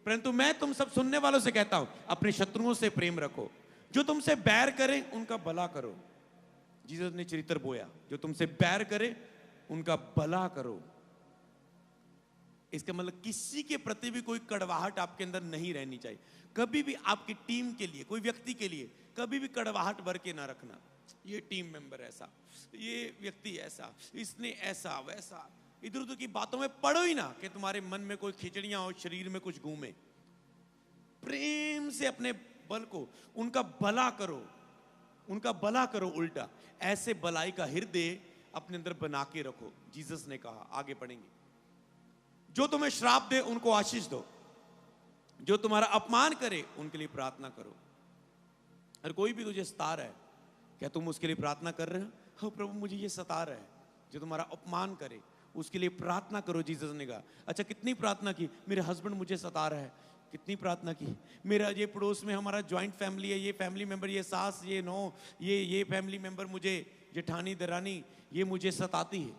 परंतु मैं तुम सब सुनने वालों से कहता हूं, अपने शत्रुओं से प्रेम रखो, जो तुमसे बैर करे उनका भला करो। जीसस ने चरित्र बोया, जो तुमसे बैर करे उनका भला करो। इसका मतलब किसी के प्रति भी कोई कड़वाहट आपके अंदर नहीं रहनी चाहिए। कभी भी आपकी टीम के लिए, कोई व्यक्ति के लिए कभी भी कड़वाहट भर के ना रखना। ये टीम मेंबर ऐसा, ये व्यक्ति ऐसा, इसने ऐसा वैसा, इधर उधर की बातों में पड़ो ही ना कि तुम्हारे मन में कोई खिचड़ियां हो, शरीर में कुछ घूमे। प्रेम से अपने बल को, उनका भला करो, उनका भला करो। उल्टा ऐसे भलाई का हृदय अपने अंदर बना के रखो। जीसस ने कहा, आगे पढ़ेंगे, जो तुम्हें श्राप दे उनको आशीष दो, जो तुम्हारा अपमान करे उनके लिए प्रार्थना करो। अगर कोई भी तुझे सता रहा है, क्या तुम उसके लिए प्रार्थना कर रहे हो? हो प्रभु मुझे ये सता रहा है, जो तुम्हारा अपमान करे उसके लिए प्रार्थना करो। जीसस ने कहा, अच्छा कितनी प्रार्थना की? मेरे हस्बैंड मुझे सता रहा है, कितनी प्रार्थना की? मेरा ये पड़ोस में हमारा ज्वाइंट फैमिली है, ये फैमिली मेंबर, ये सास, ये नौ, ये फैमिली मेंबर, मुझे जेठानी दरानी, ये मुझे सताती है।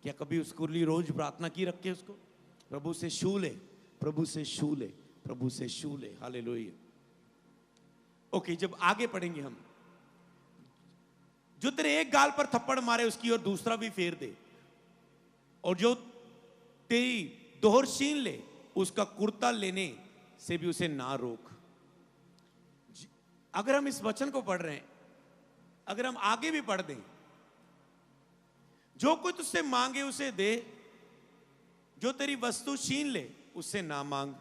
क्या कभी उसको लिए रोज प्रार्थना की रख के उसको? प्रभु से छू ले, प्रभु से छू ले, प्रभु से छू ले। हालेलुया। ओके, जब आगे पढ़ेंगे हम, जो तेरे एक गाल पर थप्पड़ मारे उसकी और दूसरा भी फेर दे, और जो तेरी दोहर छीन ले उसका कुर्ता लेने से भी उसे ना रोक। अगर हम इस वचन को पढ़ रहे हैं, अगर हम आगे भी पढ़ दें, जो कोई तुझसे मांगे उसे दे, जो तेरी वस्तु छीन ले उससे ना मांग।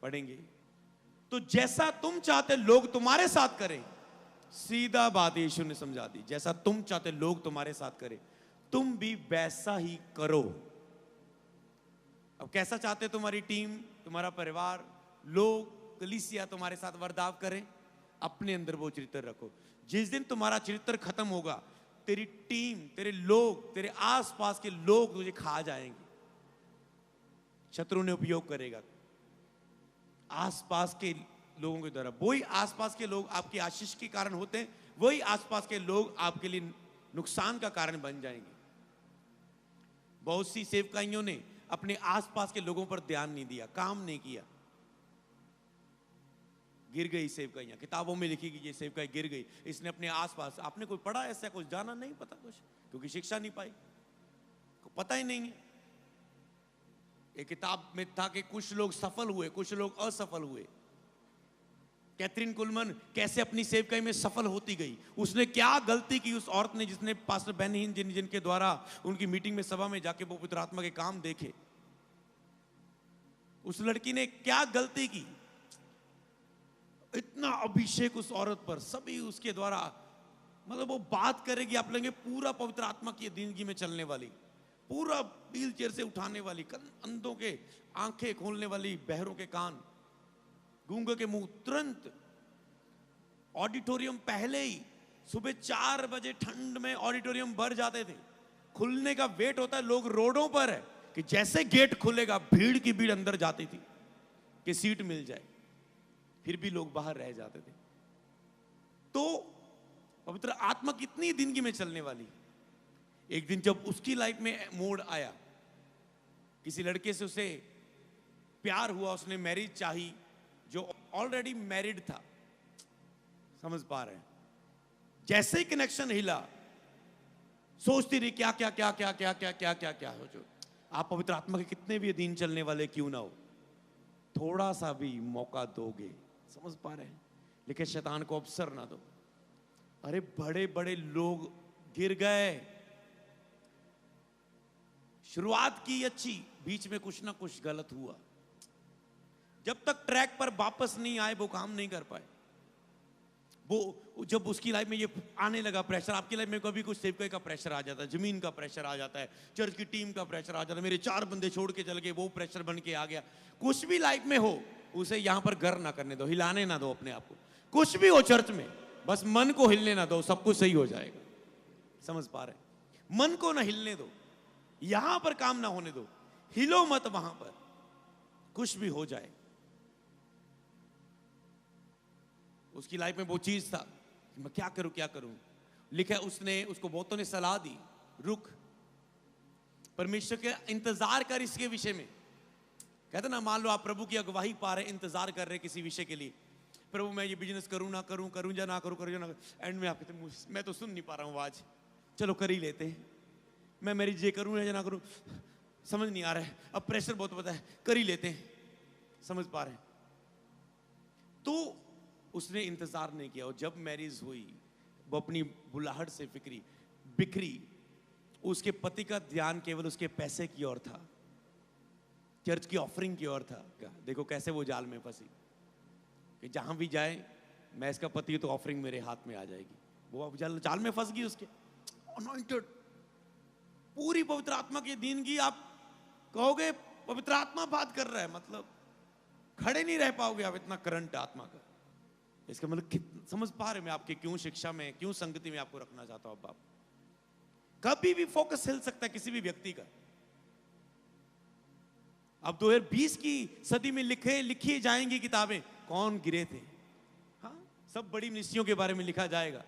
पढ़ेंगे, तो जैसा तुम चाहते लोग तुम्हारे साथ करें, सीधा बात यीशु ने समझा दी, जैसा तुम चाहते लोग तुम्हारे साथ करें तुम भी वैसा ही करो। अब कैसा चाहते तुम्हारी टीम, तुम्हारा परिवार, लोग, कलीसिया तुम्हारे साथ बर्ताव करें, अपने अंदर वो चरित्र रखो। जिस दिन तुम्हारा चरित्र खत्म होगा, तेरी टीम, तेरे लोग, तेरे आसपास के लोग तुझे खा जाएंगे। शत्रु ने उपयोग करेगा आसपास के लोगों के द्वारा। वही आसपास के लोग आपकी आशीष के कारण होते हैं, वही आसपास के लोग आपके लिए नुकसान का कारण बन जाएंगे। बहुत सी सेवकाइयों ने अपने आसपास के लोगों पर ध्यान नहीं दिया, काम नहीं किया, गिर गई सेवकाइयां। किताबों में लिखी कि ये सेवकाई गिर गई, इसने अपने आसपास, आपने कोई पढ़ा ऐसा? कुछ जाना नहीं, पता कुछ, क्योंकि शिक्षा नहीं पाई, पता ही नहीं है। एक किताब में था कि कुछ लोग सफल हुए, कुछ लोग असफल हुए। कैथरीन कुलमन कैसे अपनी सेवकाई में सफल होती गई, उसने क्या गलती की उस औरत ने, जिसने पास्टर बेनहीन जिनके द्वारा उनकी मीटिंग में, सभा में जाके वो पवित्र आत्मा के काम देखे, उस लड़की ने क्या गलती की? इतना अभिषेक उस औरत पर, सभी उसके द्वारा, मतलब वो बात करेगी, आप लेंगे पूरा पवित्र आत्मा की जिंदगी में चलने वाली, पूरा व्हील चेयर से उठाने वाली, अंधों के आंखें खोलने वाली, बहरों के कान, गूंगे के मुंह। तुरंत ऑडिटोरियम, पहले ही सुबह 4 बजे ठंड में ऑडिटोरियम भर जाते थे, खुलने का वेट होता है, लोग रोडों पर है कि जैसे गेट खुलेगा भीड़ की भीड़ अंदर जाती थी कि सीट मिल जाए, फिर भी लोग बाहर रह जाते थे। तो पवित्र आत्मा कितनी जिंदगी में चलने वाली। एक दिन जब उसकी लाइफ में मोड़ आया, किसी लड़के से उसे प्यार हुआ, उसने मैरिज चाही, जो ऑलरेडी मैरिड था, समझ पा रहे हैं? जैसे ही कनेक्शन हिला, सोचती रही क्या क्या क्या क्या क्या क्या क्या क्या क्या हो। जो आप पवित्र आत्मा के कितने भी अधीन चलने वाले क्यों ना हो, थोड़ा सा भी मौका दोगे, समझ पा रहे हैं, लेकिन शैतान को अवसर ना दो। अरे बड़े बड़े लोग गिर गए, शुरुआत की अच्छी, बीच में कुछ ना कुछ गलत हुआ, जब तक ट्रैक पर वापस नहीं आए वो काम नहीं कर पाए। वो जब उसकी लाइफ में ये आने लगा प्रेशर, आपकी लाइफ में कभी कुछ सेवकाई का प्रेशर आ जाता है, जमीन का प्रेशर आ जाता है, चर्च की टीम का प्रेशर आ जाता है, मेरे 4 बंदे छोड़ के चल गए, वो प्रेशर बन के आ गया। कुछ भी लाइफ में हो, उसे यहां पर घर ना करने दो, हिलाने ना दो अपने आप को। कुछ भी हो चर्च में, बस मन को हिलने ना दो, सब कुछ सही हो जाएगा। समझ पा रहे? मन को ना हिलने दो, यहां पर काम ना होने दो, हिलो मत वहां पर, कुछ भी हो जाए। उसकी लाइफ में वो चीज था, मैं क्या करूं क्या करूं। लिखा है उसने, उसको बहुतों ने सलाह दी, रुक, परमेश्वर के इंतजार कर इसके विषय में। कहते ना, मान लो आप प्रभु की अगुवाही पा रहे, इंतजार कर रहे किसी विषय के लिए, प्रभु मैं ये बिजनेस करूं ना करूं, करूं या ना करूं, करूं या ना, एंड में आप कहते मैं तो सुन नहीं पा रहा हूं आवाज, चलो कर ही लेते हैं, मैं मैरिज ये करूं या ना करूं, समझ नहीं आ रहा है, अब प्रेशर बहुत पता है, कर ही लेते हैं, समझ पा रहे हैं। तो उसने इंतजार नहीं किया, और जब मैरिज हुई वो अपनी बुलाहट से बिखरी, उसके पति का ध्यान केवल उसके पैसे की ओर था, चर्च की ऑफरिंग की ओर था। देखो कैसे वो जाल में फंसी कि जहां भी जाए, मैं इसका पति तो ऑफरिंग मेरे हाथ में आ जाएगी, वो अब जाल में फंस गई उसके। अनॉइंटेड, पूरी पवित्र आत्मा के दिन की, आप कहोगे पवित्र आत्मा बात कर रहा है, मतलब खड़े नहीं रह पाओगे आप, इतना करंट आत्मा का। इसका मतलब समझ पा रहे मैं आपके क्यों शिक्षा में, क्यों संगति में आपको रखना चाहता हूं। अब कभी भी फोकस हिल सकता है किसी भी व्यक्ति का। अब 2020 की सदी में लिखी जाएंगी किताबें, कौन गिरे थे, हाँ, सब बड़ी मिनिस्ट्रियों के बारे में लिखा जाएगा।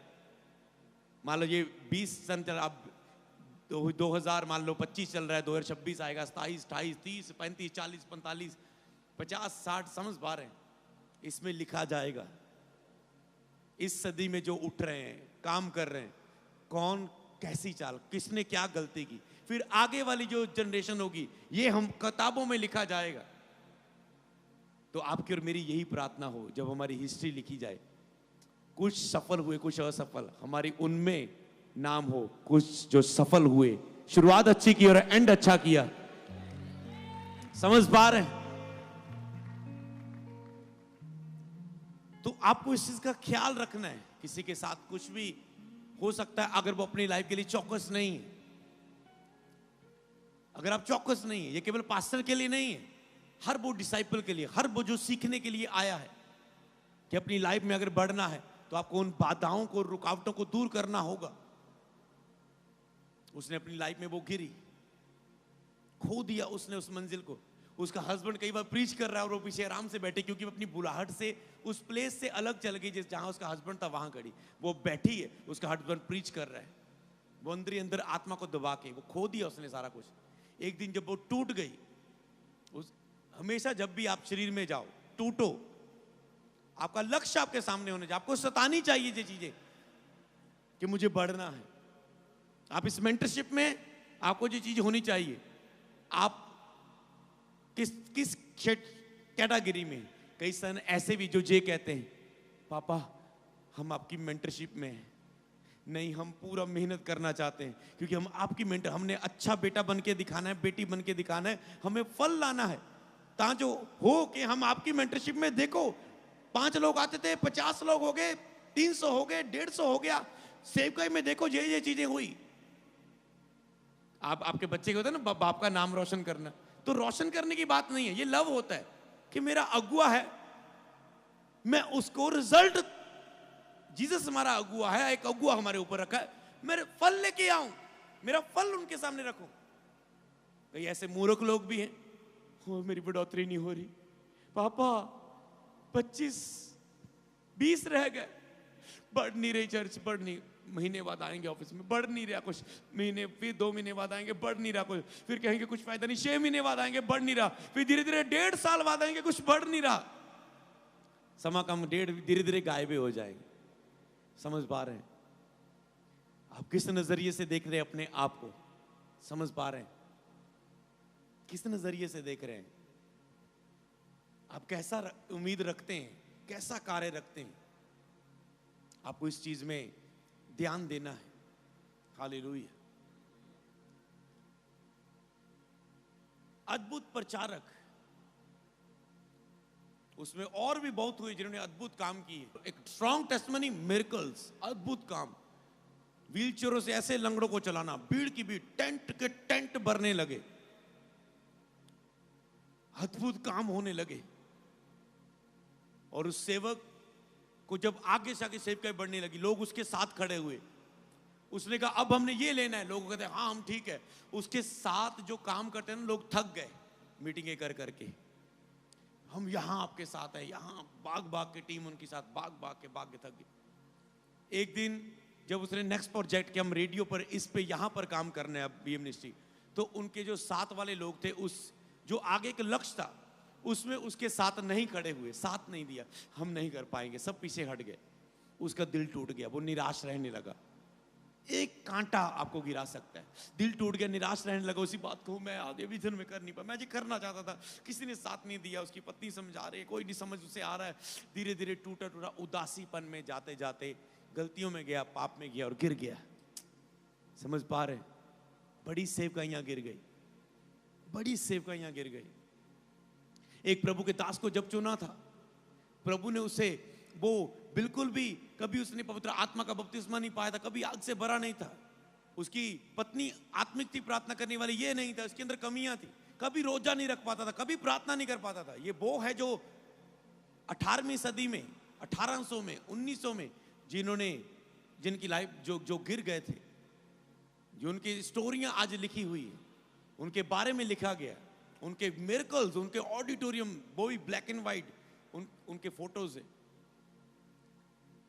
मान लो ये 20 सन चल, अब 2000 मान लो 25 चल रहा है, 2026 आएगा, 27, 28, 30, 35, 40, 45, 50, 60, समझ पा रहे हैं, इसमें लिखा जाएगा इस सदी में जो उठ रहे हैं, काम कर रहे हैं, कौन कैसी चाल, किसने क्या गलती की, फिर आगे वाली जो जनरेशन होगी, ये हम किताबों में लिखा जाएगा। तो आपकी और मेरी यही प्रार्थना हो, जब हमारी हिस्ट्री लिखी जाए, कुछ सफल हुए, कुछ असफल, हमारी उनमें नाम हो, कुछ जो सफल हुए, शुरुआत अच्छी की और एंड अच्छा किया। समझ पा रहे हैं? तो आपको इस चीज का ख्याल रखना है। किसी के साथ कुछ भी हो सकता है, अगर वो अपनी लाइफ के लिए चौकस नहीं है, अगर आप चौकस नहीं है, ये केवल पास्टर के लिए नहीं है, हर वो डिसाइपल के लिए, हर वो जो सीखने के लिए आया है कि अपनी लाइफ में अगर बढ़ना है तो आपको उन बाधाओं को, रुकावटों को दूर करना होगा। उसने अपनी लाइफ में वो गिरी, खो दिया उसने उस मंजिल को। उसका हस्बैंड कई बार प्रीच कर रहा है और वो पीछे आराम से बैठे, क्योंकि वो अपनी बुलाहट से उस प्लेस से अलग चल गई, जिस जहां उसका हस्बैंड था वहां खड़ी, वो बैठी है, उसका हस्बैंड प्रीच कर रहा है, वो अंदर आत्मा को दबा के वो खो दिया उसने सारा कुछ। एक दिन जब वो टूट गई, हमेशा जब भी आप शरीर में जाओ, टूटो, आपका लक्ष्य आपके सामने होने चाहिए, आपको सतानी चाहिए ये चीजें कि मुझे बढ़ना है। आप इस मेंटरशिप में आपको ये चीज होनी चाहिए, आप किस कैटेगरी में। कई सन ऐसे भी जो जे कहते हैं, पापा हम आपकी मेंटरशिप में हैं, नहीं हम पूरा मेहनत करना चाहते हैं, क्योंकि हम आपकी मेंटर, हमने अच्छा बेटा बन के दिखाना है, बेटी बन के दिखाना है, हमें फल लाना है, ता जो हो कि हम आपकी मेंटरशिप में, देखो 5 लोग आते थे, 50 लोग हो गए, 300 हो गए, 150 हो गया, सेवकाई में देखो ये चीजें हुई। आपके बच्चे को होता है ना, बाप का नाम रोशन करना, तो रोशन करने की बात नहीं है, ये लव होता है कि मेरा अगुआ है, मैं उसको रिजल्ट, जीसस हमारा अगुआ है, एक अगुआ हमारे ऊपर रखा है, मेरे फल लेके आऊं, मेरा फल उनके सामने रखूं। कई ऐसे मूर्ख लोग भी हैं, हो मेरी बढ़ोतरी नहीं हो रही, पापा 25-20 रह गए, बढ़ नहीं रही चर्च, बढ़ नहीं, महीने बाद आएंगे ऑफिस में, बढ़ नहीं रहा कुछ, महीने, फिर 2 महीने बाद आएंगे, बढ़ नहीं रहा कुछ, फिर कहेंगे कुछ फायदा नहीं, 6 महीने बाद आएंगे, बढ़ नहीं रहा, फिर धीरे धीरे 1.5 साल बाद आएंगे, कुछ बढ़ नहीं रहा, समा कम, धीरे धीरे गायब हो जाएंगे। समझ पा रहे हैं? आप किस नजरिए से देख रहे हैं अपने आप को? समझ पा रहे हैं? किस नजरिए से देख रहे हैं? आप कैसा उम्मीद रखते हैं, कैसा कार्य रखते हैं? आपको इस चीज में ध्यान देना है। हालेलुया। अद्भुत प्रचारक, उसमें और भी बहुत हुए जिन्होंने अद्भुत काम किए। एक स्ट्रॉन्ग टेस्टिमनी, मिरेकल्स, अद्भुत काम, व्हीलचेयरों से ऐसे लंगड़ों को चलाना, भीड़ की भीड़, टेंट के टेंट भरने लगे, अद्भुत काम होने लगे। और उस सेवक को जब आगे से आगे सेवकाई बढ़ने लगी, लोग उसके साथ खड़े हुए, उसने कहा अब हमने ये लेना है, लोग कहते हैं हाँ हम ठीक है। उसके साथ जो काम करते हैं ना, लोग थक गए मीटिंगें कर करके, हम यहां आपके साथ हैं, यहां बाग की टीम उनके साथ बाग के थक गए। एक दिन जब उसने नेक्स्ट प्रोजेक्ट कि हम रेडियो पर इस पे यहां पर काम करने हैं बीएम मिनिस्ट्री, तो उनके जो साथ वाले लोग थे, उस जो आगे का लक्ष्य था उसमें उसके साथ नहीं खड़े हुए, साथ नहीं दिया, हम नहीं कर पाएंगे, सब पीछे हट गए। उसका दिल टूट गया, वो निराश रहने लगा। एक कांटा आपको गिरा सकता है। दिल टूट गया, निराश रहने लगा। उसी बात को मैं आगे विजन में कर नहीं पाया, मैं जी करना चाहता था, किसी ने साथ नहीं दिया, उसकी पत्नी समझा रही है, कोई नहीं समझ उसे आ रहा है। धीरे धीरे टूटा टूटा उदासीपन में जाते जाते गलतियों में गया, पाप में गया और गिर गया। समझ पा रहे? बड़ी सेवकाइयां गिर गई, बड़ी सेवकाइयां गिर गई। एक प्रभु के दास को जब चुना था, प्रभु ने उसे, वो बिल्कुल भी कभी उसने पवित्र आत्मा का बपतिस्मा नहीं पाया था, कभी आग से भरा नहीं था। उसकी पत्नी आत्मिक थी, प्रार्थना करने वाली, ये नहीं था, उसके अंदर कमियां थी, कभी रोजा नहीं रख पाता था, कभी प्रार्थना नहीं कर पाता था। ये वो है जो 18वीं सदी में, 1800 में, 1900 में जिन्होंने, जिनकी लाइफ जो गिर गए थे, जो उनकी स्टोरियां आज लिखी हुई है, उनके बारे में लिखा गया, उनके मिरेकल्स, उनके ऑडिटोरियम, वो भी ब्लैक एंड व्हाइट, उनके फोटोज है।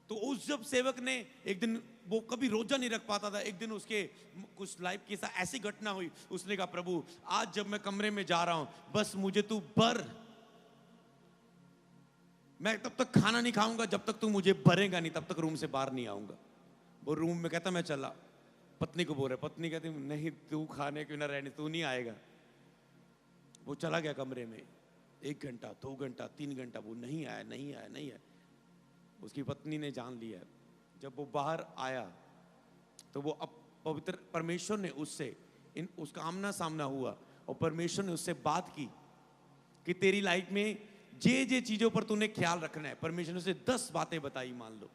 तो उस जब सेवक ने एक दिन, वो कभी रोजा नहीं रख पाता था, एक दिन उसके कुछ लाइफ के साथ ऐसी घटना हुई, उसने कहा प्रभु आज जब मैं कमरे में जा रहा हूं, बस मुझे तू भर, मैं तब तक खाना नहीं खाऊंगा जब तक तू मुझे भरेगा नहीं, तब तक रूम से बाहर नहीं आऊंगा। वो रूम में कहता मैं चला, पत्नी को बोल रहा, पत्नी कहती नहीं तू खाने क्यों ना रहने, तू नहीं आएगा। वो चला गया कमरे में, 1 घंटा 2 घंटा 3 घंटा, वो नहीं आया नहीं आया नहीं आया। उसकी पत्नी ने जान लिया। जब वो बाहर आया तो वो अब पवित्र परमेश्वर ने उससे उसका आमना सामना हुआ और परमेश्वर ने उससे बात की कि तेरी लाइफ में जे चीजों पर तूने ख्याल रखना है। परमेश्वर ने उसे 10 बातें बताई, मान लो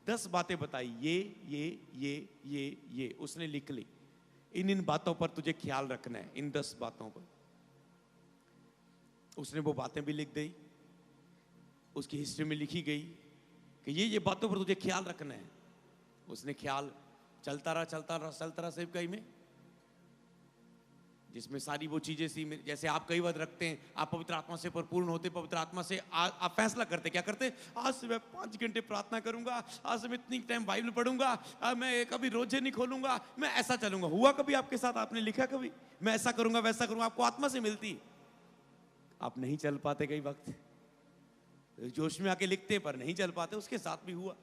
10 बातें बताई, ये उसने लिख ली। इन बातों पर तुझे ख्याल रखना है, इन 10 बातों पर। उसने वो बातें भी लिख दी, उसकी हिस्ट्री में लिखी गई कि ये बातों पर तुझे ख्याल रखना है। उसने ख्याल चलता रहा सेवकाई में, जिसमें सारी वो चीजें सी, जैसे आप कई बार रखते हैं, आप पवित्र आत्मा से परिपूर्ण होते, पवित्र आत्मा से आप फैसला करते, क्या करते, आज से मैं 5 घंटे प्रार्थना करूंगा, आज से मैं इतनी टाइम बाइबल पढ़ूंगा, मैं कभी रोजे नहीं खोलूंगा, मैं ऐसा चलूंगा। हुआ कभी आपके साथ? आपने लिखा कभी मैं ऐसा करूंगा वैसा करूंगा? आपको आत्मा से मिलती, आप नहीं चल पाते, कई वक्त जोश में आके लिखते पर नहीं चल पाते। उसके साथ भी हुआ,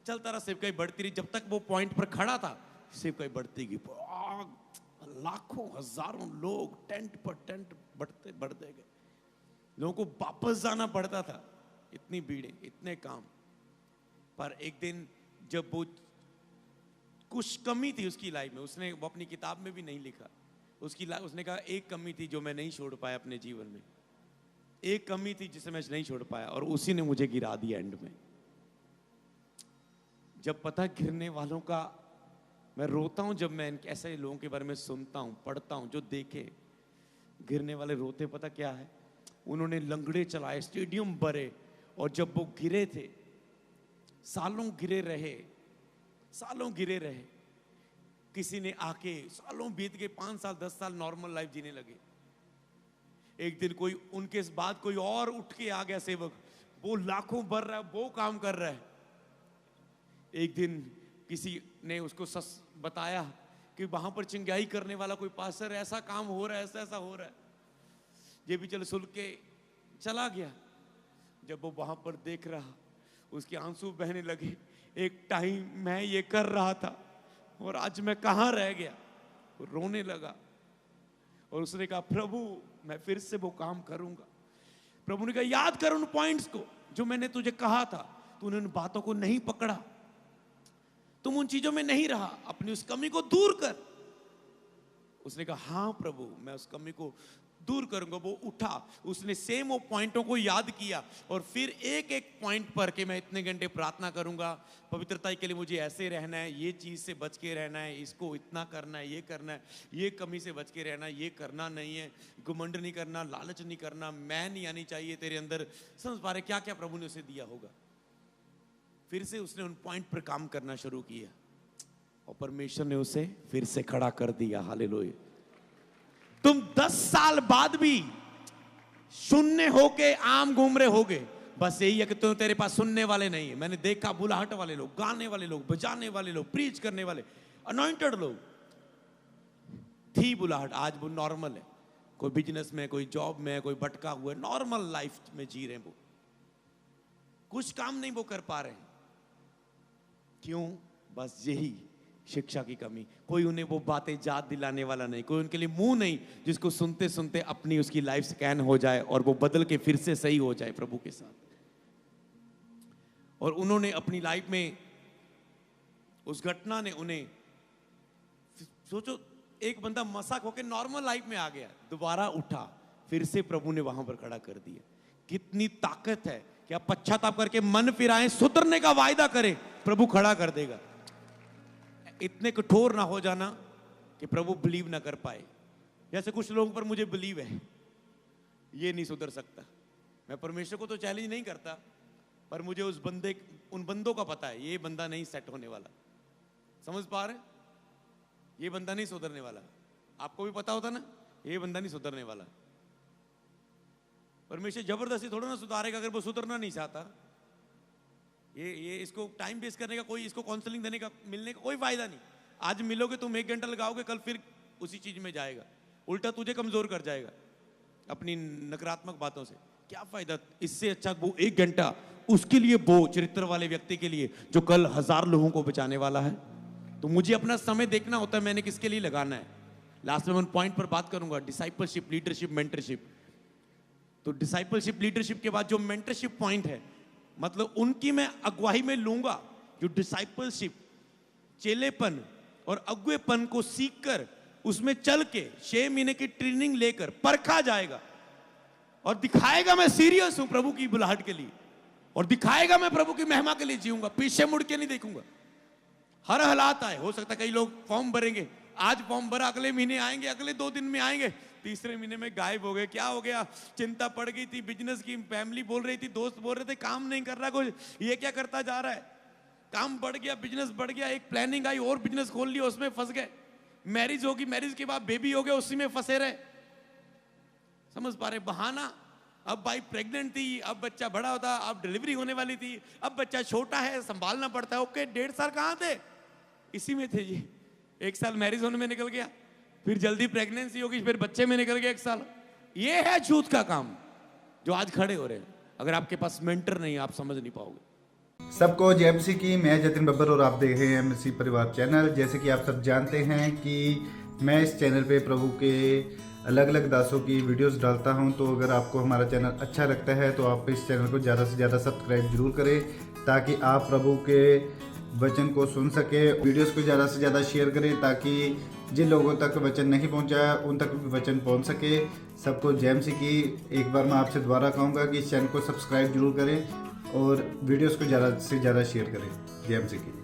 चलता रहा, सेवकाई बढ़ती रही, जब तक वो पॉइंट पर खड़ा था सेवकाई बढ़ती गई, लाखों हजारों लोग टेंट पर टेंट बढ़ते गए, लोगों को वापस जाना पड़ता था, इतनी भीड़, इतने काम। पर एक दिन जब वो कुछ कमी थी उसकी लाइफ में, उसने वो अपनी किताब में भी नहीं लिखा, उसने कहा एक कमी थी जो मैं नहीं छोड़ पाया अपने जीवन में, एक कमी थी जिसे मैं नहीं छोड़ पाया, और उसी ने मुझे गिरा दिया एंड में। जब पता गिरने वालों का, मैं रोता हूं जब मैं ऐसे लोगों के बारे में सुनता हूं, पढ़ता हूं, जो देखे गिरने वाले रोते, पता क्या है, उन्होंने लंगड़े चलाए, स्टेडियम भरे, और जब वो गिरे थे, सालों गिरे रहे, किसी ने आके, सालों बीत गए, 5 साल 10 साल नॉर्मल लाइफ जीने लगे। एक दिन कोई उनके इस बात कोई और उठ के आ गया सेवक, वो लाखों भर रहा है, वो काम कर रहा है। एक दिन किसी ने उसको सच बताया कि वहां पर चिंगाई करने वाला कोई पास्टर, ऐसा काम हो रहा है, ऐसा हो रहा है। ये भी चलो सुन के चला गया। जब वो वहां पर देख रहा, उसके आंसू बहने लगे, एक टाइम मैं ये कर रहा था और आज मैं कहां रह गया। वो रोने लगा और उसने कहा प्रभु मैं फिर से वो काम करूंगा। प्रभु ने कहा याद कर उन पॉइंट्स को जो मैंने तुझे कहा था, तूने उन बातों को नहीं पकड़ा, तुम उन चीजों में नहीं रहा, अपनी उस कमी को दूर कर। उसने कहा हाँ प्रभु मैं उस कमी को दूर करूंगा। वो उठा, उसने सेम वो पॉइंटों को याद किया और फिर एक एक पॉइंट पर कि मैं इतने घंटे प्रार्थना करूंगा, पवित्रता के लिए मुझे ऐसे रहना है, ये चीज से बच के रहना है, इसको इतना करना है, ये करना है, ये कमी से बच के रहना है, ये करना नहीं है, घमंड नहीं करना, लालच नहीं करना, मैं नहीं आनी चाहिए तेरे अंदर। समझ पा रहे क्या क्या प्रभु ने उसे दिया होगा। फिर से उसने उन पॉइंट पर काम करना शुरू किया और परमेश्वर ने उसे फिर से खड़ा कर दिया। हालेलुया। तुम 10 साल बाद भी शून्य होके आम घूम रहे होगे, बस यही है कि तुम, तेरे पास सुनने वाले नहीं है। मैंने देखा बुलाहट वाले लोग, गाने वाले लोग, बजाने वाले लोग, प्रीच करने वाले, अनॉइंटेड लोग थी बुलाहट, आज वो नॉर्मल है। कोई बिजनेस में, कोई जॉब में, कोई भटका हुआ है, नॉर्मल लाइफ में जी रहे हैं वो, कुछ काम नहीं वो कर पा रहे हैं। क्यों? बस यही शिक्षा की कमी। कोई उन्हें वो बातें याद दिलाने वाला नहीं, कोई उनके लिए मुंह नहीं जिसको सुनते सुनते अपनी उसकी लाइफ स्कैन हो जाए और वो बदल के फिर से सही हो जाए प्रभु के साथ। और उन्होंने अपनी लाइफ में, उस घटना ने उन्हें, सोचो एक बंदा मसाक होकर नॉर्मल लाइफ में आ गया, दोबारा उठा, फिर से प्रभु ने वहां पर खड़ा कर दिया। कितनी ताकत है कि आप पश्चाताप करके मन फिराएं, सुधरने का वायदा करें, प्रभु खड़ा कर देगा। इतने कठोर ना हो जाना कि प्रभु बिलीव ना कर पाए। जैसे कुछ लोगों पर मुझे बिलीव है ये नहीं सुधर सकता, मैं परमेश्वर को तो चैलेंज नहीं करता, पर मुझे उन बंदों का पता है ये बंदा नहीं सेट होने वाला। समझ पा रहे? ये बंदा नहीं सुधरने वाला। आपको भी पता होता ना ये बंदा नहीं सुधरने वाला। परमेश्वर जबरदस्ती थोड़ा ना सुधारेगा अगर वो सुधरना नहीं चाहता। ये इसको टाइम वेस्ट करने का कोई, इसको काउंसलिंग देने का, मिलने का कोई फायदा नहीं। आज मिलोगे तुम 1 घंटा लगाओगे, कल फिर उसी चीज में जाएगा, उल्टा तुझे कमजोर कर जाएगा अपनी नकारात्मक बातों से। क्या फायदा? इससे अच्छा वो 1 घंटा उसके लिए, वो चरित्र वाले व्यक्ति के लिए जो कल 1000 लोगों को बचाने वाला है। तो मुझे अपना समय देखना होता है मैंने किसके लिए लगाना है। लास्ट में मैं पॉइंट पर बात करूंगा, डिसाइपलशिप, लीडरशिप, मेंटरशिप। तो डिसाइपलशिप, लीडरशिप के बाद जो मेंटरशिप पॉइंट है, मतलब उनकी मैं अगुवाई में लूंगा। जो डिसाइपलशिप, चेलेपन और अगुवेपन को सीखकर उसमें चल के 6 महीने की ट्रेनिंग लेकर परखा जाएगा और दिखाएगा मैं सीरियस हूं प्रभु की बुलाहट के लिए, और दिखाएगा मैं प्रभु की महिमा के लिए जीऊंगा, पीछे मुड़ के नहीं देखूंगा। हर हालात आए, हो सकता है कई लोग फॉर्म भरेंगे, आज फॉर्म भरा, अगले महीने आएंगे, अगले 2 दिन में आएंगे, तीसरे महीने में गायब हो गए। क्या हो गया? चिंता पड़ गई थी, बिजनेस की, फैमिली बोल रही थी, दोस्त बोल रहे थे काम नहीं कर रहा कोई, ये क्या करता जा रहा है। काम बढ़ गया, बिजनेस बढ़ गया, एक प्लानिंग आई और बिजनेस खोल लिया, उसमें फंस गए। मैरिज होगी, मैरिज के बाद बेबी हो गया, उसी में फंसे रहे। समझ पा रहे? बहाना। अब भाई प्रेग्नेंट थी, अब बच्चा बड़ा होता, अब डिलीवरी होने वाली थी, अब बच्चा छोटा है, संभालना पड़ता है। ओके, 1.5 साल कहाँ थे? इसी में थे जी। 1 साल मैरिज होने में निकल गया, फिर जल्दी प्रेगनेंसी होगी, फिर बच्चे में निकल गया 1 साल। ये है झूठ का काम जो आज खड़े हो रहे हैं। अगर आपके पास मेंटर नहीं, आप समझ नहीं पाओगे। सबको जय मसीह की। मैं जतिन बब्बर और आप देख रहे हैं मसीह परिवार चैनल। जैसे कि आप सब जानते हैं कि मैं इस चैनल पे प्रभु के अलग अलग दासों की वीडियोस डालता हूं, तो अगर आपको हमारा चैनल अच्छा लगता है तो आप इस चैनल को ज़्यादा से ज़्यादा सब्सक्राइब जरूर करें, ताकि आप प्रभु के वचन को सुन सके। वीडियोस को ज़्यादा से ज़्यादा शेयर करें ताकि जिन लोगों तक वचन नहीं पहुंचा उन तक भी वचन पहुंच सके। सबको जय मसीह की। एक बार मैं आपसे दोबारा कहूँगा कि इस चैनल को सब्सक्राइब जरूर करें और वीडियोस को ज़्यादा से ज़्यादा शेयर करें। जय मसीह की।